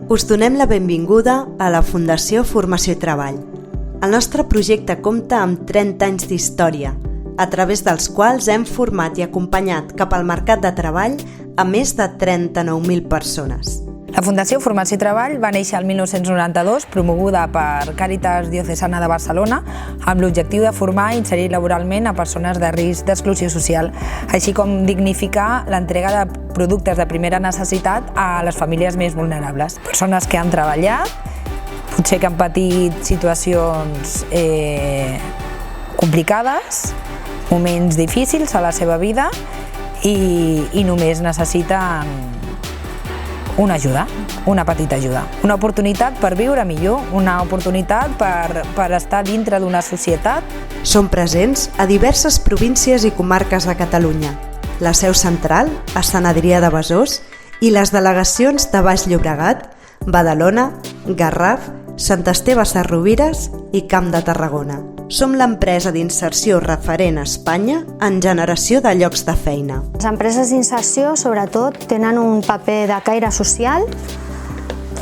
Us donem la benvinguda a la Fundació Formació i Treball. El nostre projecte compta amb 30 anys d'història, a través dels quals hem format i acompanyat cap al mercat de treball a més de 39.000 persones. La Fundació Formació i Treball va néixer el 1992, promoguda per Càritas Diocesana de Barcelona, amb l'objectiu de formar i inserir laboralment a persones de risc d'exclusió social, així com dignificar l'entrega de productes de primera necessitat a les famílies més vulnerables. Persones que han treballat, potser que han patit situacions complicades, moments difícils a la seva vida i només necessiten una ajuda, una petita ajuda. Una oportunitat per viure millor, una oportunitat per estar dintre d'una societat. Són presents a diverses províncies i comarques de Catalunya. La seu central, a Sant Adrià de Besòs, i les delegacions de Baix Llobregat, Badalona, Garraf, Sant Esteve Sesrovires i Camp de Tarragona. Som l'empresa d'inserció referent a Espanya en generació de llocs de feina. Les empreses d'inserció, sobretot, tenen un paper de caire social.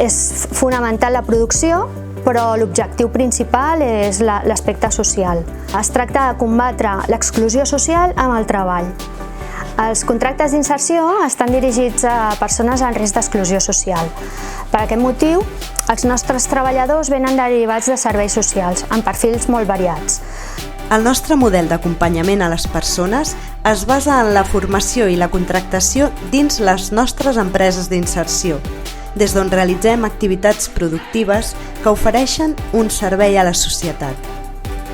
És fonamental la producció, però l'objectiu principal és l'aspecte social. Es tracta de combatre l'exclusió social amb el treball. Els contractes d'inserció estan dirigits a persones en risc d'exclusió social. Per aquest motiu, els nostres treballadors venen derivats de serveis socials, amb perfils molt variats. El nostre model d'acompanyament a les persones es basa en la formació i la contractació dins les nostres empreses d'inserció, des d'on realitzem activitats productives que ofereixen un servei a la societat.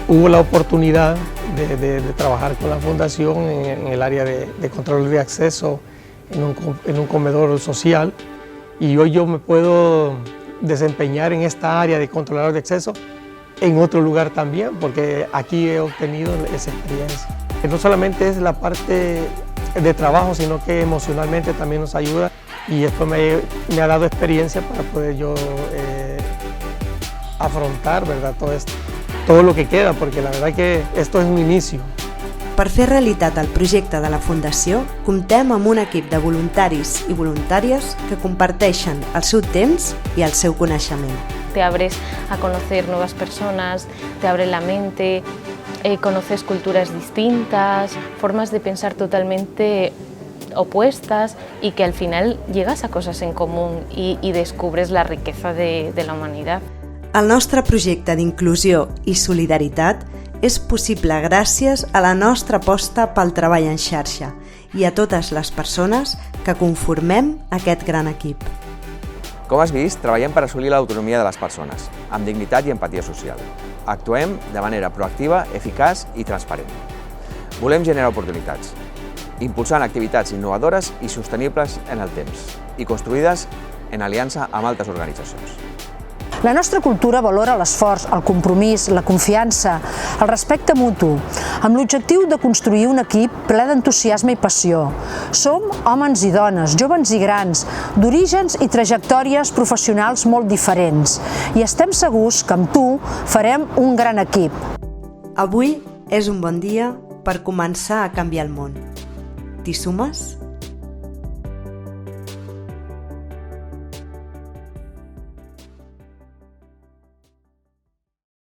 Hubo la oportunidad de trabajar con la Fundación en el área de control de acceso en un comedor social, y hoy yo me puedo desempeñar en esta área de controlador de acceso en otro lugar también, porque aquí he obtenido esa experiencia. Que no solamente es la parte de trabajo, sino que emocionalmente también nos ayuda, y esto me ha dado experiencia para poder yo afrontar, ¿verdad?, todo lo que queda, porque la verdad que esto es un inicio. Per fer realitat el projecte de la Fundació, comptem amb un equip de voluntaris i voluntàries que comparteixen el seu temps i el seu coneixement. Te abres a conocer nuevas personas, te abre la mente, conoces culturas distintas, formas de pensar totalmente opuestas y que al final llegas a cosas en común y descubres la riqueza de la humanidad. El nostre projecte d'inclusió i solidaritat és possible gràcies a la nostra aposta pel treball en xarxa i a totes les persones que conformem aquest gran equip. Com has vist, treballem per assolir l'autonomia de les persones, amb dignitat i empatia social. Actuem de manera proactiva, eficaç i transparent. Volem generar oportunitats, impulsant activitats innovadores i sostenibles en el temps, i construïdes en aliança amb altres organitzacions. La nostra cultura valora l'esforç, el compromís, la confiança, el respecte mutu, amb l'objectiu de construir un equip ple d'entusiasme i passió. Som homes i dones, joves i grans, d'orígens i trajectòries professionals molt diferents, i estem segurs que amb tu farem un gran equip. Avui és un bon dia per començar a canviar el món. T'hi sumes?